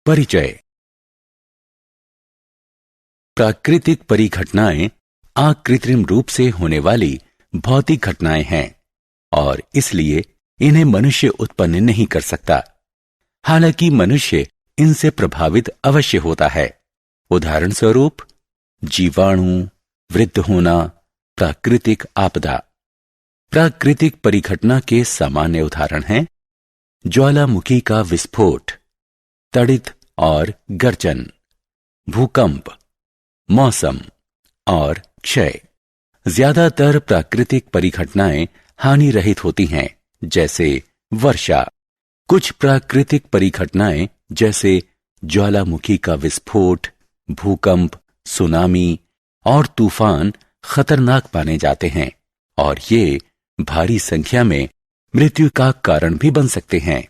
परिचय। प्राकृतिक परिघटनाएं अकृत्रिम रूप से होने वाली भौतिक घटनाएं हैं और इसलिए इन्हें मनुष्य उत्पन्न नहीं कर सकता। हालांकि मनुष्य इनसे प्रभावित अवश्य होता है। उदाहरण स्वरूप जीवाणु, वृद्ध होना, प्राकृतिक आपदा। प्राकृतिक परिघटना के सामान्य उदाहरण हैं ज्वालामुखी का विस्फोट, तड़ित और गर्जन, भूकंप, मौसम और क्षय। ज्यादातर प्राकृतिक परिघटनाएं हानि रहित होती हैं, जैसे वर्षा। कुछ प्राकृतिक परिघटनाएं जैसे ज्वालामुखी का विस्फोट, भूकंप, सुनामी और तूफान खतरनाक माने जाते हैं और ये भारी संख्या में मृत्यु का कारण भी बन सकते हैं।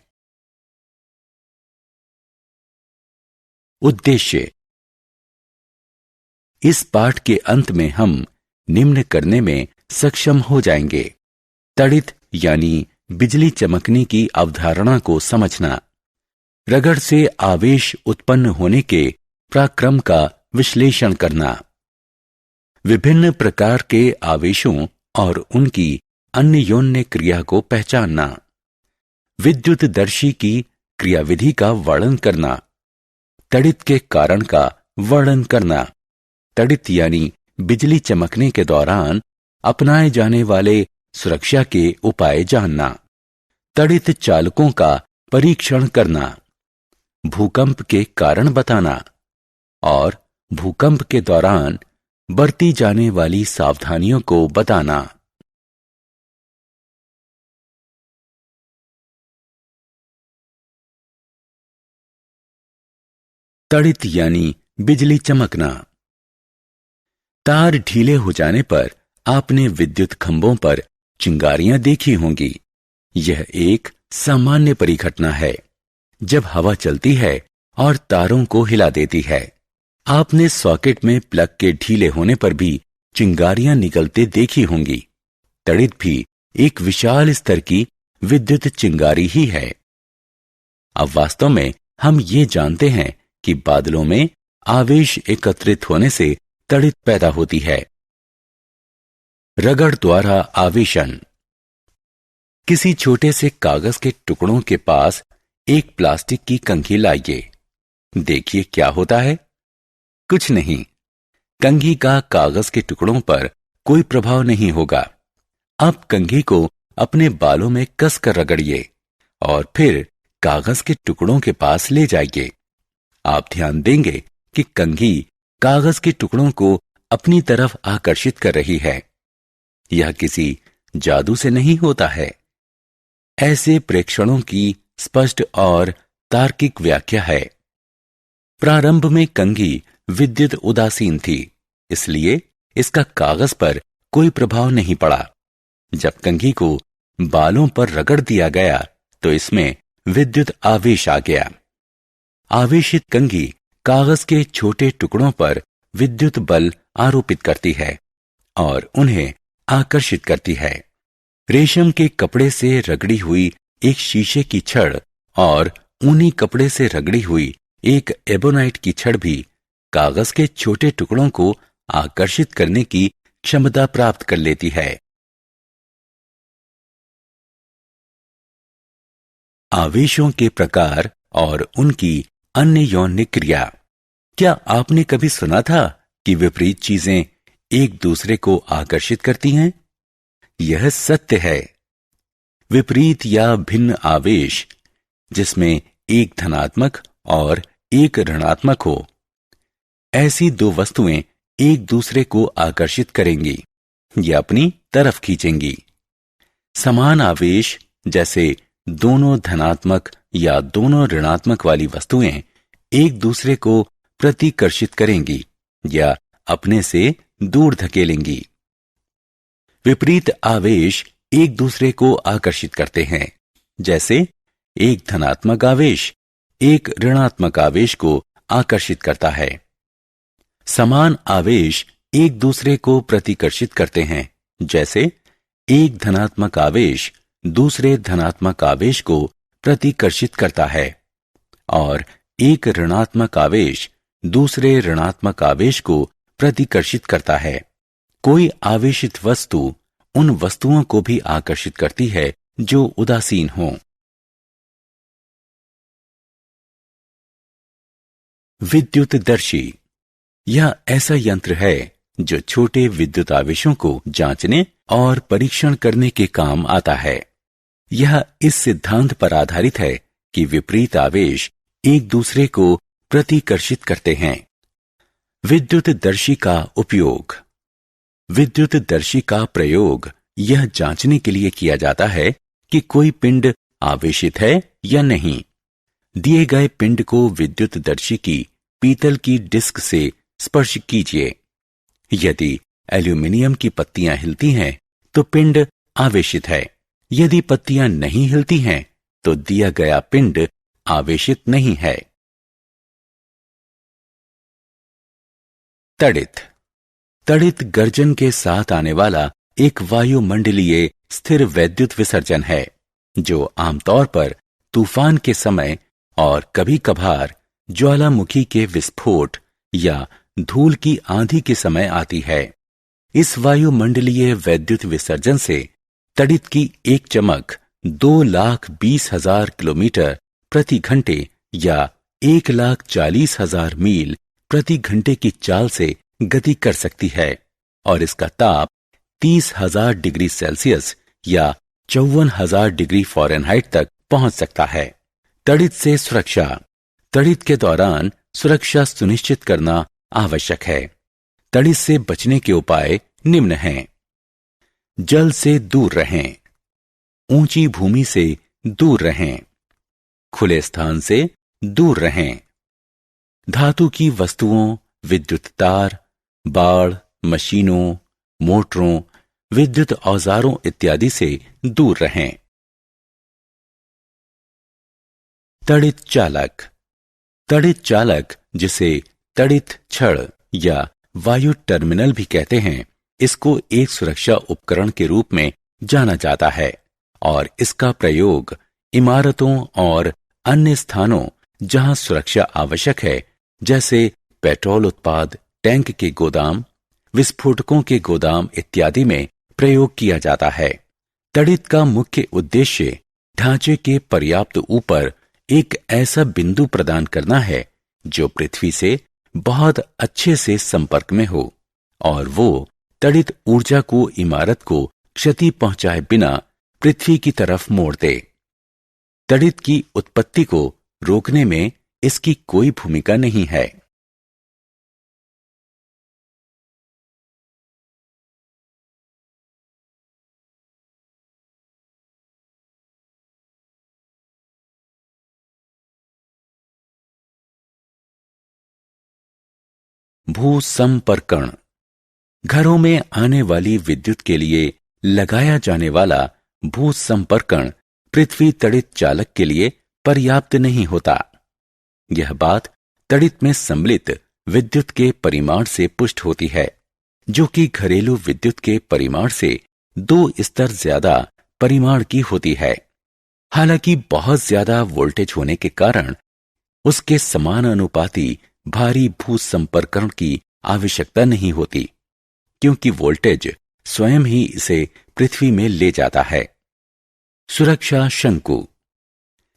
उद्देश्य। इस पाठ के अंत में हम निम्न करने में सक्षम हो जाएंगे: तड़ित यानी बिजली चमकने की अवधारणा को समझना, रगड़ से आवेश उत्पन्न होने के पराक्रम का विश्लेषण करना, विभिन्न प्रकार के आवेशों और उनकी अन्योन्य क्रिया को पहचानना, विद्युतदर्शी की क्रियाविधि का वर्णन करना, तड़ित के कारण का वर्णन करना, तड़ित यानी बिजली चमकने के दौरान अपनाए जाने वाले सुरक्षा के उपाय जानना, तड़ित चालकों का परीक्षण करना, भूकंप के कारण बताना और भूकंप के दौरान बरती जाने वाली सावधानियों को बताना। तड़ित यानी बिजली चमकना। तार ढीले हो जाने पर आपने विद्युत खंभों पर चिंगारियां देखी होंगी। यह एक सामान्य परिघटना है जब हवा चलती है और तारों को हिला देती है। आपने सॉकेट में प्लग के ढीले होने पर भी चिंगारियां निकलते देखी होंगी। तड़ित भी एक विशाल स्तर की विद्युत चिंगारी ही है। अब वास्तव में हम ये जानते हैं कि बादलों में आवेश एकत्रित होने से तड़ित पैदा होती है। रगड़ द्वारा आवेशन। किसी छोटे से कागज के टुकड़ों के पास एक प्लास्टिक की कंघी लाइए। देखिए क्या होता है। कुछ नहीं, कंघी का कागज के टुकड़ों पर कोई प्रभाव नहीं होगा। अब कंघी को अपने बालों में कसकर रगड़िए और फिर कागज के टुकड़ों के पास ले जाइए। आप ध्यान देंगे कि कंघी कागज के टुकड़ों को अपनी तरफ आकर्षित कर रही है। यह किसी जादू से नहीं होता है। ऐसे प्रेक्षणों की स्पष्ट और तार्किक व्याख्या है। प्रारंभ में कंघी विद्युत उदासीन थी, इसलिए इसका कागज पर कोई प्रभाव नहीं पड़ा। जब कंघी को बालों पर रगड़ दिया गया तो इसमें विद्युत आवेश आ गया। आवेशित कंघी कागज के छोटे टुकड़ों पर विद्युत बल आरोपित करती है और उन्हें आकर्षित करती है। रेशम के कपड़े से रगड़ी हुई एक शीशे की छड़ और ऊनी कपड़े से रगड़ी हुई एक एबोनाइट की छड़ भी कागज के छोटे टुकड़ों को आकर्षित करने की क्षमता प्राप्त कर लेती है। आवेशों के प्रकार और उनकी अन्योन्य क्रिया। क्या आपने कभी सुना था कि विपरीत चीजें एक दूसरे को आकर्षित करती हैं? यह सत्य है। विपरीत या भिन्न आवेश, जिसमें एक धनात्मक और एक ऋणात्मक हो, ऐसी दो वस्तुएं एक दूसरे को आकर्षित करेंगी या अपनी तरफ खींचेंगी। समान आवेश, जैसे दोनों धनात्मक या दोनों ऋणात्मक वाली वस्तुएं एक दूसरे को प्रतिकर्षित करेंगी या अपने से दूर धकेलेंगी। विपरीत आवेश एक दूसरे को आकर्षित करते हैं, जैसे एक धनात्मक आवेश एक ऋणात्मक आवेश को आकर्षित करता है। समान आवेश एक दूसरे को प्रतिकर्षित करते हैं, जैसे एक धनात्मक आवेश दूसरे धनात्मक आवेश को प्रतिकर्षित करता है और एक ऋणात्मक आवेश दूसरे ऋणात्मक आवेश को प्रतिकर्षित करता है। कोई आवेशित वस्तु उन वस्तुओं को भी आकर्षित करती है जो उदासीन हों। विद्युतदर्शी यह ऐसा यंत्र है जो छोटे विद्युत आवेशों को जांचने और परीक्षण करने के काम आता है। यह इस सिद्धांत पर आधारित है कि विपरीत आवेश एक दूसरे को प्रतिकर्षित करते हैं। विद्युतदर्शी का उपयोग। विद्युतदर्शी का प्रयोग यह जांचने के लिए किया जाता है कि कोई पिंड आवेशित है या नहीं। दिए गए पिंड को विद्युतदर्शी की पीतल की डिस्क से स्पर्श कीजिए। यदि एल्यूमीनियम की पत्तियां हिलती हैं तो पिंड आवेशित है। यदि पत्तियां नहीं हिलती हैं तो दिया गया पिंड आवेशित नहीं है। तड़ित। तड़ित गर्जन के साथ आने वाला एक वायुमंडलीय स्थिर वैद्युत विसर्जन है जो आमतौर पर तूफान के समय और कभी कभार ज्वालामुखी के विस्फोट या धूल की आंधी के समय आती है। इस वायुमंडलीय वैद्युत विसर्जन से तड़ित की एक चमक 2,20,000 किलोमीटर प्रति घंटे या 1,40,000 मील प्रति घंटे की चाल से गति कर सकती है और इसका ताप 30,000 डिग्री सेल्सियस या 54,000 डिग्री फ़ारेनहाइट तक पहुंच सकता है। तड़ित से सुरक्षा। तड़ित के दौरान सुरक्षा सुनिश्चित करना आवश्यक है। तड़ित से बचने के उपाय निम्न हैं। जल से दूर रहें। ऊंची भूमि से दूर रहें। खुले स्थान से दूर रहें। धातु की वस्तुओं, विद्युत तार, बाड़, मशीनों, मोटरों, विद्युत औजारों इत्यादि से दूर रहें। तड़ित चालक। तड़ित चालक, जिसे तड़ित छड़ या वायु टर्मिनल भी कहते हैं, इसको एक सुरक्षा उपकरण के रूप में जाना जाता है और इसका प्रयोग इमारतों और अन्य स्थानों जहां सुरक्षा आवश्यक है, जैसे पेट्रोल उत्पाद टैंक के गोदाम, विस्फोटकों के गोदाम इत्यादि में प्रयोग किया जाता है। तड़ित का मुख्य उद्देश्य ढांचे के पर्याप्त ऊपर एक ऐसा बिंदु प्रदान करना है जो पृथ्वी से बहुत अच्छे से संपर्क में हो और वो तड़ित ऊर्जा को इमारत को क्षति पहुंचाए बिना पृथ्वी की तरफ मोड़ दे। तड़ित की उत्पत्ति को रोकने में इसकी कोई भूमिका नहीं है। भूसंपर्कण। घरों में आने वाली विद्युत के लिए लगाया जाने वाला भूसंपर्कण पृथ्वी तड़ित चालक के लिए पर्याप्त नहीं होता। यह बात तड़ित में सम्मिलित विद्युत के परिमाण से पुष्ट होती है, जो कि घरेलू विद्युत के परिमाण से 2 स्तर ज्यादा परिमाण की होती है। हालांकि बहुत ज्यादा वोल्टेज होने के कारण उसके समानुपाती भारी भूसंपर्कण की आवश्यकता नहीं होती, क्योंकि वोल्टेज स्वयं ही इसे पृथ्वी में ले जाता है। सुरक्षा शंकु।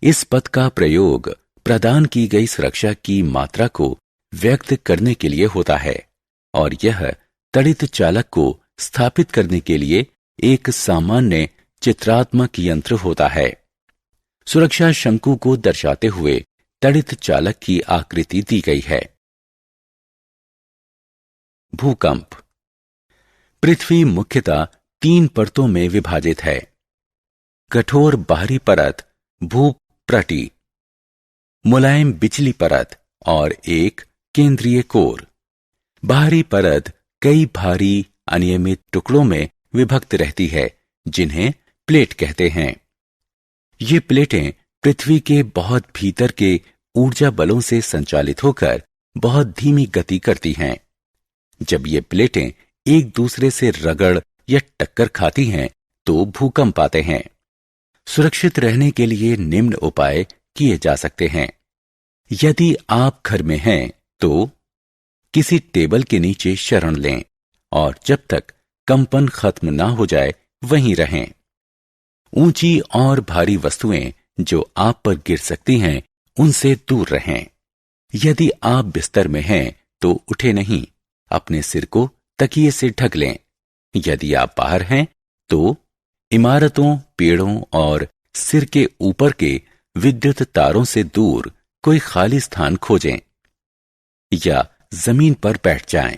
इस पद का प्रयोग प्रदान की गई सुरक्षा की मात्रा को व्यक्त करने के लिए होता है और यह तड़ित चालक को स्थापित करने के लिए एक सामान्य चित्रात्मक यंत्र होता है। सुरक्षा शंकु को दर्शाते हुए तड़ित चालक की आकृति दी गई है। भूकंप। पृथ्वी मुख्यतः 3 परतों में विभाजित है। कठोर बाहरी परत भूप्रटी, मुलायम बिचली परत और एक केंद्रीय कोर। बाहरी परत कई भारी अनियमित टुकड़ों में विभक्त रहती है, जिन्हें प्लेट कहते हैं। ये प्लेटें पृथ्वी के बहुत भीतर के ऊर्जा बलों से संचालित होकर बहुत धीमी गति करती हैं। जब ये प्लेटें एक दूसरे से रगड़ या टक्कर खाती हैं तो भूकंप आते हैं। सुरक्षित रहने के लिए निम्न उपाय किए जा सकते हैं। यदि आप घर में हैं तो किसी टेबल के नीचे शरण लें और जब तक कंपन खत्म ना हो जाए वहीं रहें। ऊंची और भारी वस्तुएं जो आप पर गिर सकती हैं उनसे दूर रहें। यदि आप बिस्तर में हैं तो उठे नहीं, अपने सिर को तकिए से ढक लें। यदि आप बाहर हैं तो इमारतों, पेड़ों और सिर के ऊपर के विद्युत तारों से दूर कोई खाली स्थान खोजें या जमीन पर बैठ जाएं।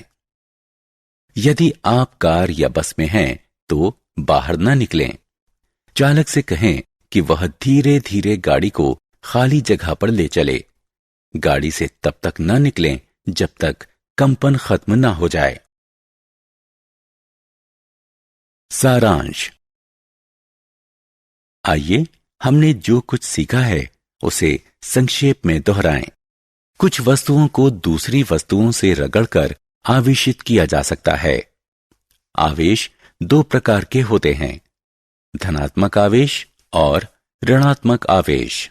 यदि आप कार या बस में हैं तो बाहर न निकलें। चालक से कहें कि वह धीरे धीरे गाड़ी को खाली जगह पर ले चले। गाड़ी से तब तक न निकलें जब तक कंपन खत्म न हो जाए। सारांश। आइए हमने जो कुछ सीखा है उसे संक्षेप में दोहराएं। कुछ वस्तुओं को दूसरी वस्तुओं से रगड़कर आवेशित किया जा सकता है। आवेश दो प्रकार के होते हैं, धनात्मक आवेश और ऋणात्मक आवेश।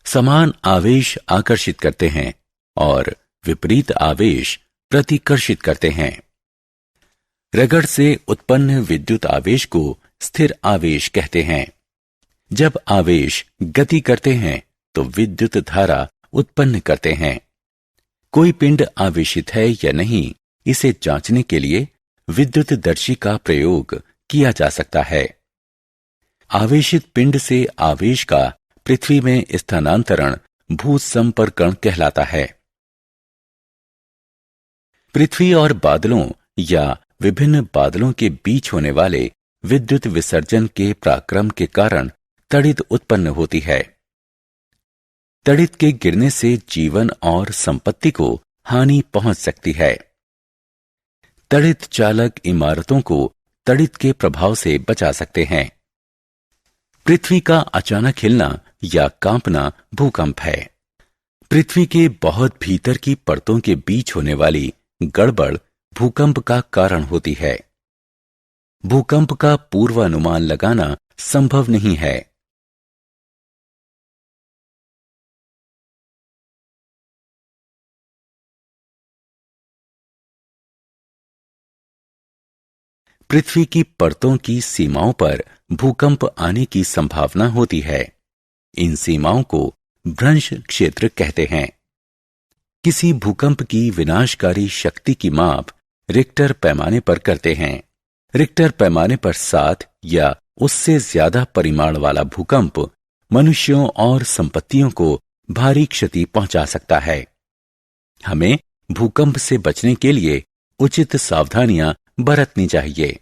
समान आवेश आकर्षित करते हैं और विपरीत आवेश प्रतिकर्षित करते हैं। रगड़ से उत्पन्न विद्युत आवेश को स्थिर आवेश कहते हैं। जब आवेश गति करते हैं तो विद्युत धारा उत्पन्न करते हैं। कोई पिंड आवेशित है या नहीं, इसे जांचने के लिए विद्युतदर्शी का प्रयोग किया जा सकता है। आवेशित पिंड से आवेश का पृथ्वी में स्थानांतरण भूसंपर्कण कहलाता है। पृथ्वी और बादलों या विभिन्न बादलों के बीच होने वाले विद्युत विसर्जन के पराक्रम के कारण तड़ित उत्पन्न होती है। तड़ित के गिरने से जीवन और संपत्ति को हानि पहुंच सकती है। तड़ित चालक इमारतों को तड़ित के प्रभाव से बचा सकते हैं। पृथ्वी का अचानक हिलना या कांपना भूकंप है। पृथ्वी के बहुत भीतर की परतों के बीच होने वाली गड़बड़ भूकंप का कारण होती है। भूकंप का पूर्वानुमान लगाना संभव नहीं है। पृथ्वी की परतों की सीमाओं पर भूकंप आने की संभावना होती है। इन सीमाओं को भ्रंश क्षेत्र कहते हैं। किसी भूकंप की विनाशकारी शक्ति की माप रिक्टर पैमाने पर करते हैं। रिक्टर पैमाने पर 7 या उससे ज्यादा परिमाण वाला भूकंप मनुष्यों और संपत्तियों को भारी क्षति पहुंचा सकता है। हमें भूकंप से बचने के लिए उचित सावधानियां बरतनी चाहिए।